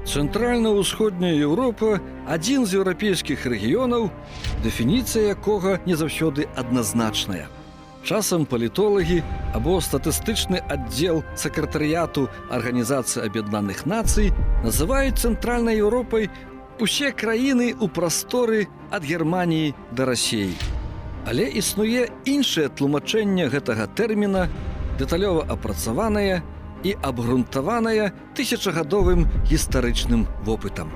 Цэнтральна-ўсходняя Еўропа – адзін з еўрапейскіх рэгіёнаў, дэфініцыя якога не заўсёды адназначная. Часам палітолагі або статыстычны аддзел сакратарыяту Арганізацыі Аб'яднаных Нацый называюць Цэнтральнай Еўропай усе краіны ў прасторы ад Германіі да Расіі. Але існуе іншае тлумачэнне гэтага тэрміна, дэталёва апрацаванае і абгрунтаваная тысячагадовым гістарычным вопытам.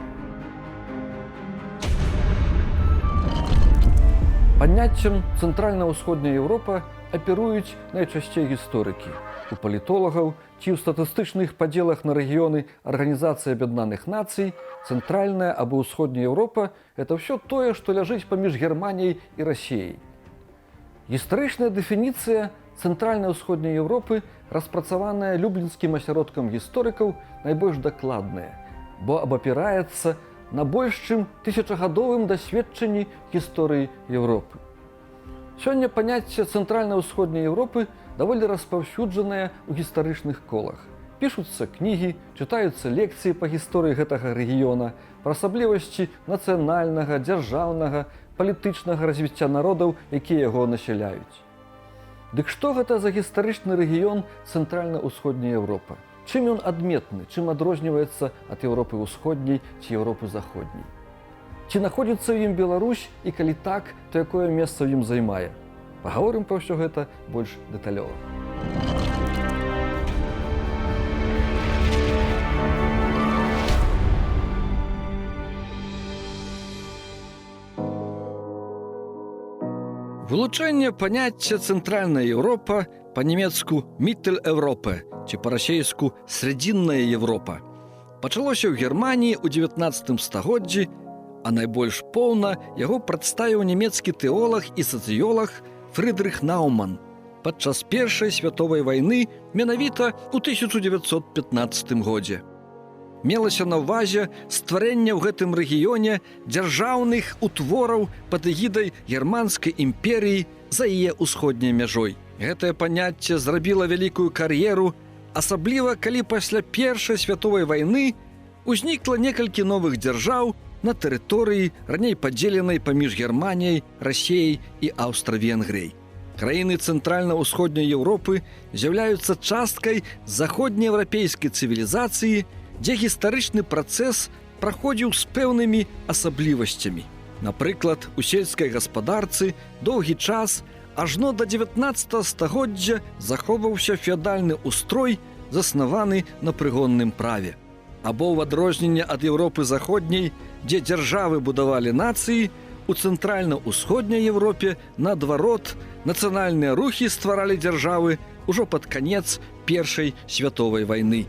Паняццем Цэнтральна-ўсходняя Еўропа аперуюць найчасцей гісторыкі. У палітолагаў ці ў статыстычных падзелах на рэгіёны Арганізацыі Аб'яднаных Нацый Цэнтральная або ўсходняя Еўропа – гэта ўсё тое, што ляжыць паміж Германіяй і Расіяй. Гістарычная дэфініцыя Цэнтральна-ўсходняй Еўропы распрацаваная люблінскім асяродкам гісторыкаў найбольш дакладная, бо абапіраецца на больш чым тысячагадовым дасведчанні гісторыі Еўропы. Сёння паняцце Цэнтральна-ўсходняй Еўропы даволі распаўсюджанае ў гістарычных колах. Пішуцца кнігі, чытаюцца лекцыі па гісторыі гэтага рэгіёна, пра асаблівасці нацыянальнага, дзяржаўнага, палітычнага развіцця народаў, якія яго насяляюць. Дык што гэта за гістарычны рэгіён Цэнтральна-ўсходняя Еўропа? Чым ён адметны, чым адрозніваецца ад Еўропы ўсходняй ці Еўропы заходняй? Ці знаходзіцца ў ім Беларусь і калі так, то якое месца ў ім займае? Пагаворым пра ўсё гэта больш дэталёва. Вылучэнне паняцця Цэнтральная Еўропа па-нямецку «Міттель-Еўропа» ці па-расейску «Срединная Еўропа» пачалося ў Германіі ў 19 стагоддзі, а найбольш поўна яго прадставіў нямецкі тэолаг і сацыёлаг Фрыдрых Науман падчас Першай святовай вайны менавіта ў 1915 годзе. Мелася на ўвазе стварэнне ў гэтым рэгіёне дзяржаўных утвораў пад эгідай Германскай імперіі за яе ўсходняй мяжой. Гэтае паняцце зрабіла вялікую кар'еру, асабліва калі пасля Першай святовай вайны узнікла некалькі новых дзяржаў на тэрыторыі, раней падзеленай паміж Германіяй, Расіяй і Аўстра-Венгрыяй. Краіны Цэнтральна-ўсходняй Еўропы з'яўляюцца часткай заходнееўрапейскай цывілізацыі, дзе гістарычны працэс праходзіў з пэўнымі асаблівасцямі. Напрыклад, у сельскай гаспадарцы доўгі час, ажно да 19 стагоддзя захоўваўся феадальны ўстрой, заснаваны на прыгонным праве. Або ў адрозненне ад Еўропы заходняй, дзе дзяржавы будавалі нацыі, у Цэнтральна-ўсходняй Еўропе, наадварот, нацыянальныя рухі стваралі дзяржавы ўжо пад канец Першай святовай вайны.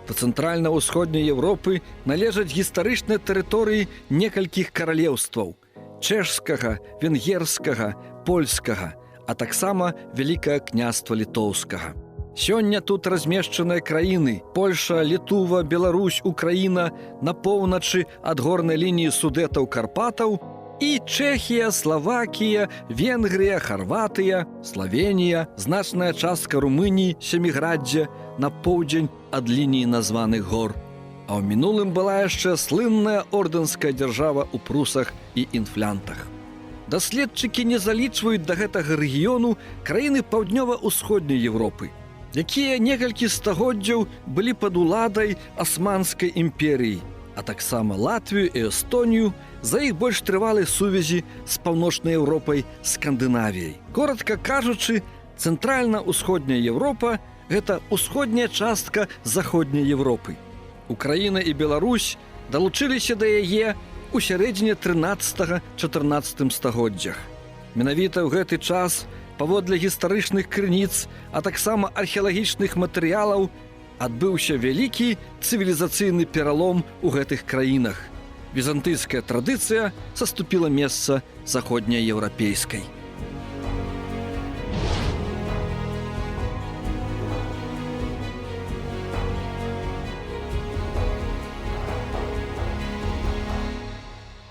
Да Цэнтральна-ўсходняй Еўропы належаць гістарычныя тэрыторыі некалькіх каралеўстваў – чэшскага, венгерскага, польскага, а таксама Вялікае княства літоўскага. Сёння тут размешчаныя краіны – Польша, Літува, Беларусь, Украіна на поўначы ад горнай лініі Судэтаў-Карпатаў і Чэхія, Славакія, Венгрыя, Харватыя, Славенія, значная частка Румыніі, Сяміграддзя на поўдзень ад лініі названых гор. А ў мінулым была яшчэ слынная ордэнская дзяржава ў прусах і інфлянтах. Даследчыкі не залічваюць да гэтага рэгіёну краіны паўднёва-ўсходняй Еўропы, якія некалькі стагоддзяў былі пад уладай Асманскай імперіі, а таксама Латвію і Эстонію, за іх больш трывалай сувязі з паўночнай Еўропай, Скандынавіяй. Коратка кажучы, Цэнтральна-ўсходняя Еўропа – гэта ўсходняя частка заходняй Еўропы. Украіна і Беларусь далучыліся да яе ў сярэдзіне 13-14 стагоддзях. Менавіта ў гэты час, паводле гістарычных крыніц, а таксама археалагічных матэрыялаў, адбыўся вялікі цывілізацыйны пералом у гэтых краінах. Візантыйская традыцыя саступіла месца заходнееўрапейскай.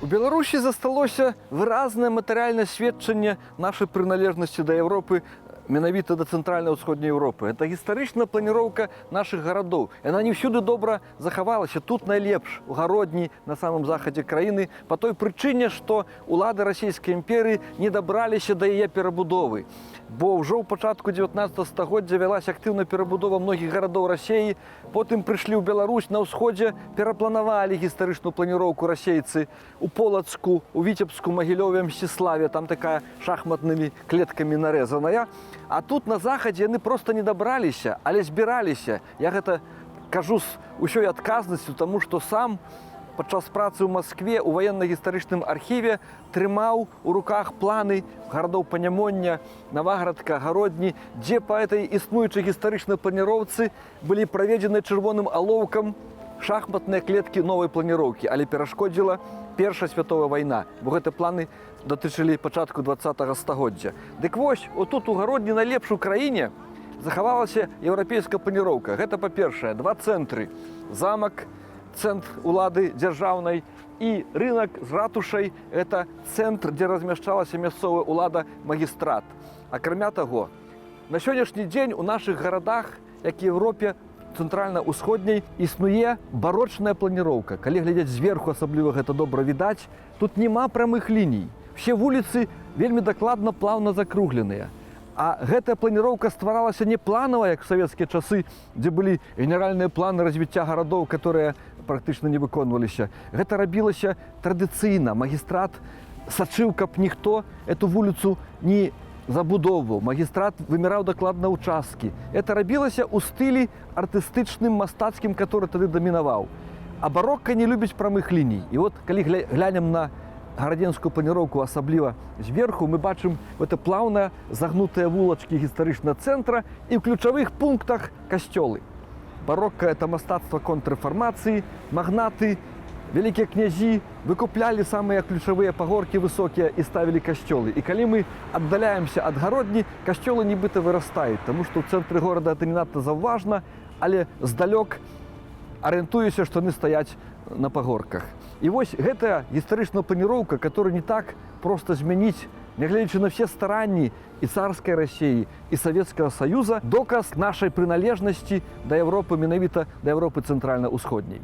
У Беларусі засталося выразнае матэрыяльнае сведчанне нашай прыналежнасці да Еўропы менавіта да цэнтральна-ўсходняй Еўропы. Это гістарычная планіроўка нашых гарадоў. Яна не ўсюды добра захавалася. Тут найлепш, у Гародні, на самым захадзе краіны, па той прычыне, што улады расійскай імперыі не дабраліся да яе перабудовы. Бо ўжо ў пачатку 19 стагоддзя вялася актыўная перабудова многіх гарадоў Расіі, потым прыйшлі ў Беларусь на ўсходзе, перапланавалі гістарычную планіроўку расейцы у Полацку, у Віцебску, Магілёве, Мсціславе, там такая шахматнымі клеткамі нарэзаная. А тут на захадзе яны проста не дабраліся, але збіраліся. Я гэта кажу з усёй адказнасцю, таму што сам падчас працы ў Маскве у ваенна-гістарычным архіве трымаў у руках планы гарадоў Панямоння, Наваградка, Гародні, дзе па этой існуючай гістарычнай планіроўцы былі праведзены чырвоным алоўкам шахматныя клеткі новай планіроўкі, але перашкодзіла Першая световая вайна, бо гэты планы датычылі пачатку 20-го стагоддзя. Дык вось, отут у Гародні найлепш у краіне захавалася еўрапейская планіроўка. Гэта, па-першае, два цэнтры. Замак, цэнтр улады дзяржаўнай, і рынак з ратушай – гэта цэнтр, дзе размяшчалася мясцовая улада, магістрат. Акрамя таго, на сённяшні дзень у нашых гарадах, як і Еўропе цэнтральна-ўсходняй, існуе барочная планіроўка. Калі глядзець зверху, асабліва гэта добра відаць, тут няма прамых ліній. Усе вуліцы вельмі дакладна плаўна закругленыя. А гэтая планіроўка стваралася не планава, як у савецкія часы, дзе былі генеральныя планы развіцця гарадоў, которые практычна не выконваліся. Гэта рабілася традыцыйна. Магістрат сачыў, каб ніхто эту вуліцу не забудоўваў. Магістрат вымяраў дакладна ўчасткі. Это рабілася ў стылі артыстычным, мастацкім, который тады дамінаваў. А барокка не любіць прамых ліній. І от калі глянем на гарадзенскую планіроўку, асабліва зверху, мы бачым гэта плаўна загнутыя вулачкі гістарычнага цэнтра і ў ключавых пунктах касцёлы. Барокка – это мастацтва контррэфармацыі, магнаты, вялікія князі выкуплялі самыя ключавыя пагоркі высокія і ставілі касцёлы. І калі мы аддаляемся ад Гародні, касцёлы нібыта вырастаюць, таму што ў цэнтры горада это не надта заўважна, але здалёк арыентуюся, што яны стаяць на пагорках. І вось гэтая гістарычная планіроўка, которую не так проста змяніць, нягледзячы на все старанні і царскай Расіі, і Савецкага Саюза, доказ нашай прыналежнасці да Еўропы, менавіта да Еўропы цэнтральна-ўсходняй.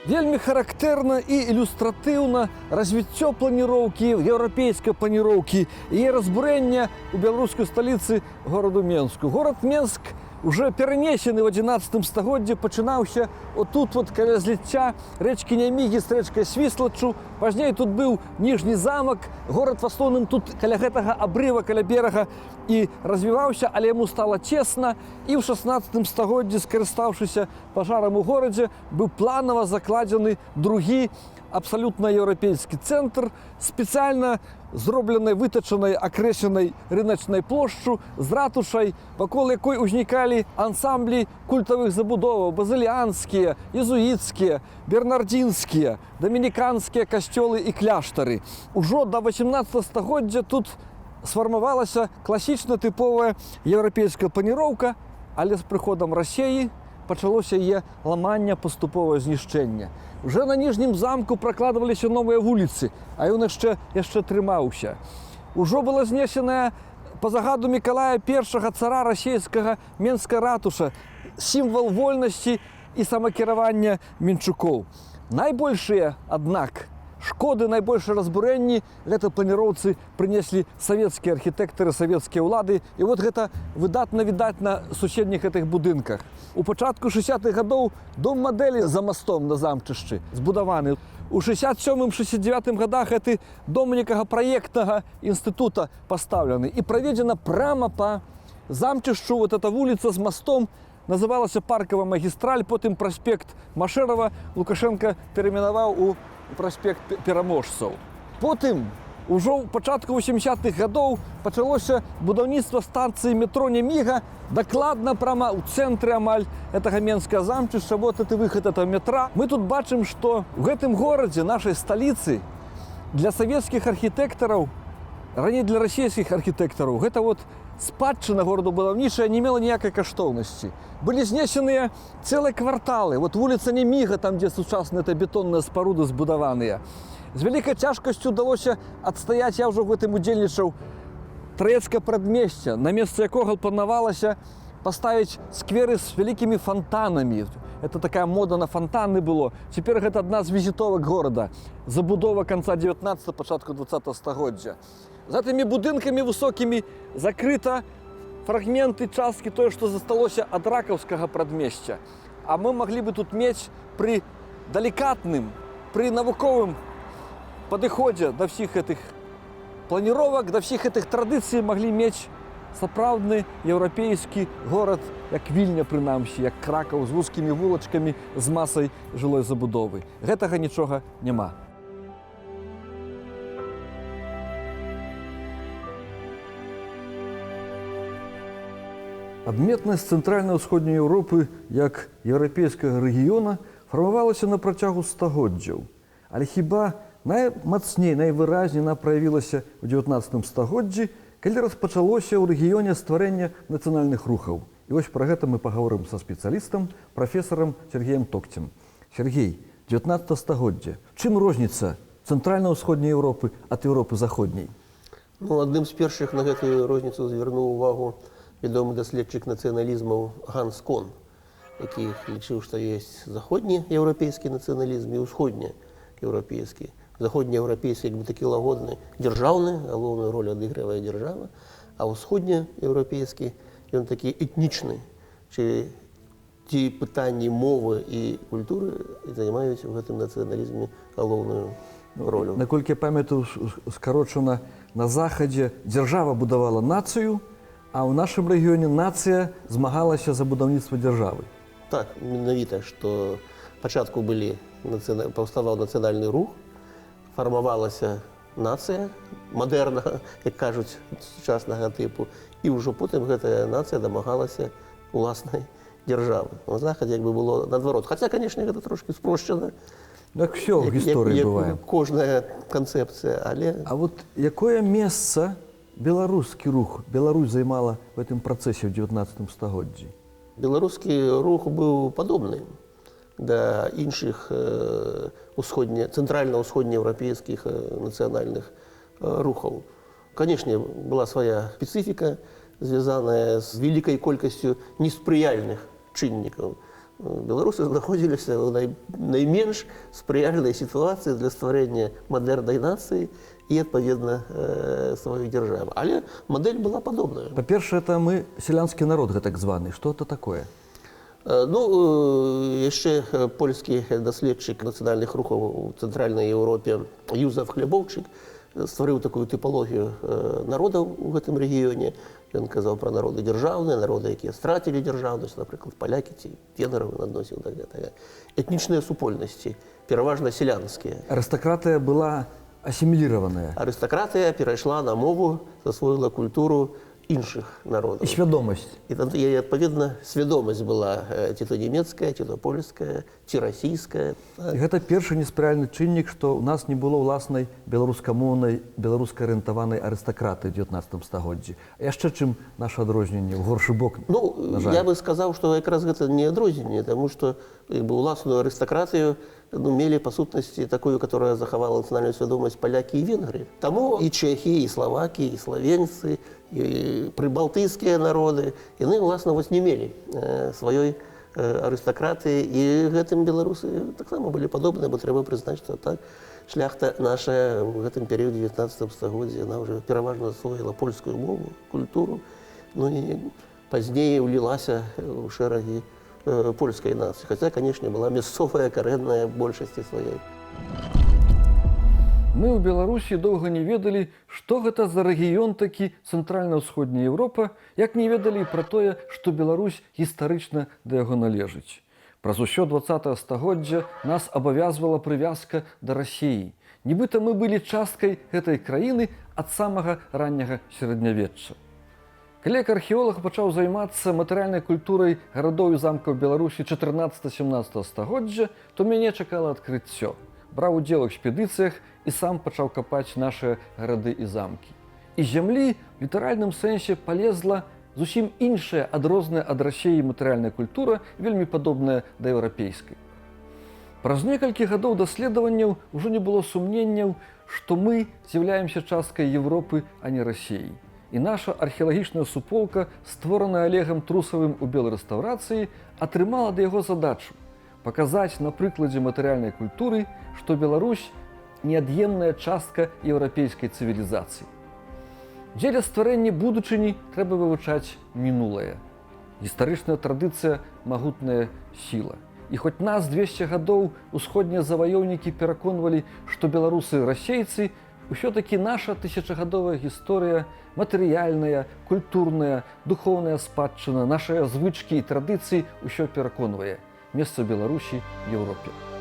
Вельмі характэрна і ілюстратыўна развіццё планіроўкі, еўрапейскай планіроўкі, яе разбурэння ў беларускай сталіцы гораду Менску. Горад Менск уже перанесены ў 11 стагоддзі, пачынаўся отут вот каля зліцця рэчкі Нямігі з рэчкай Свіслачу. Пазней тут быў ніжні замак, горад в асноўным тут каля гэтага абрыва, каля берага і развіваўся, але яму стала цесна. І ў 16 стагоддзі, скарыстаўшыся пажарам у горадзе, быў планава закладзены другі абсалютна еўрапейскі цэнтр, спецыяльна зробленай, вытачанай, акрэсленай рыначнай плошчу з ратушай, вакол якой узнікалі ансамблі культавых забудоваў: базыліанскія, езуіцкія, бернардзінскія, дамініканскія касцёлы і кляштары. Ужо да 18 стагоддзя тут сфармавалася класічна тыповая еўрапейская планіроўка, але з прыходам Расіі пачалося яе ламанне, паступовае знішчэнне. Уже на ніжнім замку пракладваліся новыя вуліцы, а ён яшчэ трымаўся. Ужо была знесеная па загаду Мікалая I, цара расійскага, Менская ратуша, сімвал вольнасці і самакіравання менчукоў. Найбольшыя, аднак, шкоды, найбольшыя разбурэнні гэта планіроўцы прынеслі савецкія архітэктары, савецкія ўлады. І вот гэта выдатна відаць на суседніх гэтых будынках. У пачатку 60-х гадоў дом-мадэлі за мастом на замчышчы збудаваны. У 67-69 годах гэты дом некага праектнага інстытута пастаўлены і праведзена прама па замчышчу. Вот эта вуліца з мастом называлася Паркавая магістраль, потым праспект Машэрава Лукашенко перайменаваў у праспект пераможцаў. Потым, ужо ў пачатку 80-х гадоў пачалося будаўніцтва станцыі метро Няміга, дакладна прама ў цэнтры амаль гэтага Менскага замчышча. Вот это выхад этого метра. Мы тут бачым, што ў гэтым горадзе, нашай сталіцы, для савецкіх архітэктараў Раней для расійскіх архітэктараў гэта спадчына горадабудаўнічая не мела ніякай каштоўнасці. Былі знесеныя цэлыя кварталы. Вуліца Неміга, там, дзе сучасныя бетонныя спаруды збудаваныя. З вялікай цяжкасцю ўдалося адстаяць, я ўжо ў гэтым удзельнічаў, Трэцкае прадмесце, на месцы якога планавалася паставіць скверы з вялікімі фонтанамі. Это такая мода на фонтаны было. Цяпер гэта адна з візітовак горада. Забудова канца 19-го, пачатку 20-го стагоддзя. За тымі будынкамі высокімі закрыта фрагменты, часткі тое, што засталося ад ракаўскага прадмесця. А мы маглі бы тут мець пры далікатным, пры навуковым падыходзе да ўсіх гэтых планіровак, да ўсіх гэтых традыцый маглі мець сапраўдны еўрапейскі горад, як Вільня прынамсі, як Кракаў, з вузкімі вулачкамі, з масай жылой забудовы. Гэтага нічога няма. Адметнасць цэнтральна-ўсходняй Еўропы як еўрапейскага рэгіёна фармавалася на працягу стагоддзяў. Але хіба наймацней, найвыразней яна праявілася ў 19 стагоддзі, калі распачалося ў рэгіёне стварэння нацыянальных рухаў. І вось пра гэта мы паговорым са спецыялістам, прафесарам Сергеем Токцем. Сергей, 19 стагоддзе. Чым розніца цэнтральна-ўсходняй Еўропы ад Еўропы заходняй? Адным з першых на гэтую розніцу звярнуў увагу вядомы даследчык нацыяналізмаў Ганс Кон, які лічыў, што ёсць заходні еўрапейскі нацыяналізм і ўсходні еўрапейскі. Заходнееўрапейскі, як бы такі лагодны, дзяржаўны, галоўную ролю адыгрывае дзяржава, а ўсходнееўрапейскі, ён такі этнічны, ці пытанні мовы і культуры займаюць у гэтым нацыяналізме галоўную ролю. Наколькі я памятаю, скарочана, на захадзе дзяржава будавала нацыю, а ў нашым рэгіёне нацыя змагалася за будаўніцтва дзяржавы. Так, менавіта, што пачатку паўставаў нацыянальны рух, фармавалася нацыя мадэрнага, як кажуць, сучаснага тыпу, і ўжо потым гэтая нацыя дамагалася уласнай дзяржавы. На захадзе як бы было наадварот. Хаця, канешне, гэта трошкі спрошчана. Так все ў гісторыі бывае. Кожная канцэпцыя, але... А якое месца беларускі рух, Беларусь займала в гэтым працэсе ў 19 стагоддзі? Беларускі рух быў падобны да іншых цэнтральна-ўсходнееўрапейскіх нацыянальных рухаў. Канешне, была свая спецыфіка, звязаная з вялікай колькасцю неспрыяльных чыннікаў. Беларусы знаходзіліся ў найменш спрыяльнай сітуацыі для стварэння мадэрнай нацыі і, адпаведна, сваёй дзяржавы. Але мадэль была падобная. Па-першае, это мы сялянскі народ, гэтак званы. Што это такое? Яшчэ польскі даследчык нацыянальных рухаў у цэнтральнай Еўропе Юзеф Хлябоўчык стварыў такую тыпалогію народаў у гэтым рэгіёне. Ён казаў пра народы дзяржаўныя, народы, якія страцілі дзяржаўнасць, напрыклад, палякі ці венгры адносіў да гэтага. Этнічныя супольнасці, пераважна селянскія. Арыстакратыя была асіміліраваная. Арыстакратыя перайшла на мову, засвоіла культуру іншых народаў. І свядомасць. І адпаведна, свядомасць была ці то нямецкая, ці то польская, ці расійская. Гэта першы неспрыяльны чыннік, што ў нас не было ўласнай беларускамоўнай, беларуска-арыентаванай арыстакраты ў 19 стагоддзі. А яшчэ чым наша адрозненне ў горшы бок? Я бы сказаў, што якраз гэта не адрозненне, таму што уласную арыстакратыю мелі па сутнасці такую, которая захавала нацыянальную свядомасць палякі і венгры. Таму і чэхі, і славакі, і славенцы, і прыбалтыйскія народы, яны, уласна, не мелі сваёй арыстакратыі, і гэтым беларусы таксама былі падобныя, бо трэба прызнаць, што так шляхта наша ў гэтым перыядзе 19 стагоддзя, яна ўжо пераважна засвоіла польскую мову, культуру, і пазней улілася ў шэрагі польскай нацыі. Хаця, канешне, была мясцовая карэнная большасці сваёй. Мы ў Беларусі доўга не ведалі, што гэта за рэгіён такі цэнтральна-ўсходняя Еўропа, як не ведалі пра тое, што Беларусь гістарычна да яго належыць. Праз усё 20 стагоддзя нас абавязвала прывязка да Расіі. Нібыта мы былі часткай гэтай краіны ад самага ранняга сярэднявечча. Калі як археолог пачаў займацца матэрыяльнай культурай гарадоў і замкаў Беларусі 14-17 стагоддзя, то мяне чакала адкрыццё. Браў удзел у экспедыцыях і сам пачаў капаць нашыя гарады і замкі. І зямлі в літаральным сэнсе палезла зусім іншая, адрозная ад Расіі матэрыяльная культура, вельмі падобная да еўрапейскай. Праз некалькі гадоў даследаванняў ужо не было сумненняў, што мы з'яўляемся часткай Европы, а не Расіі. І наша археалагічная суполка, створаная Олегам Трусавым у белай рэстаўрацыі, атрымала да яго задачу паказаць на прыкладзе матэрыяльнай культуры, што Беларусь неад'емная частка еўрапейскай цывілізацыі. Дзеля стварэння будучыні трэба вывучаць мінулае. Гістарычная традыцыя – магутная сіла. І хоць нас 200 гадоў усходнія заваёўнікі пераконвалі, што беларусы расейцы, усё-такі наша тысячагадовая гісторыя, матэрыяльная, культурная, духоўная спадчына, нашыя звычкі і традыцыі ўсё пераконвае. Месца Беларусі в Еўропе.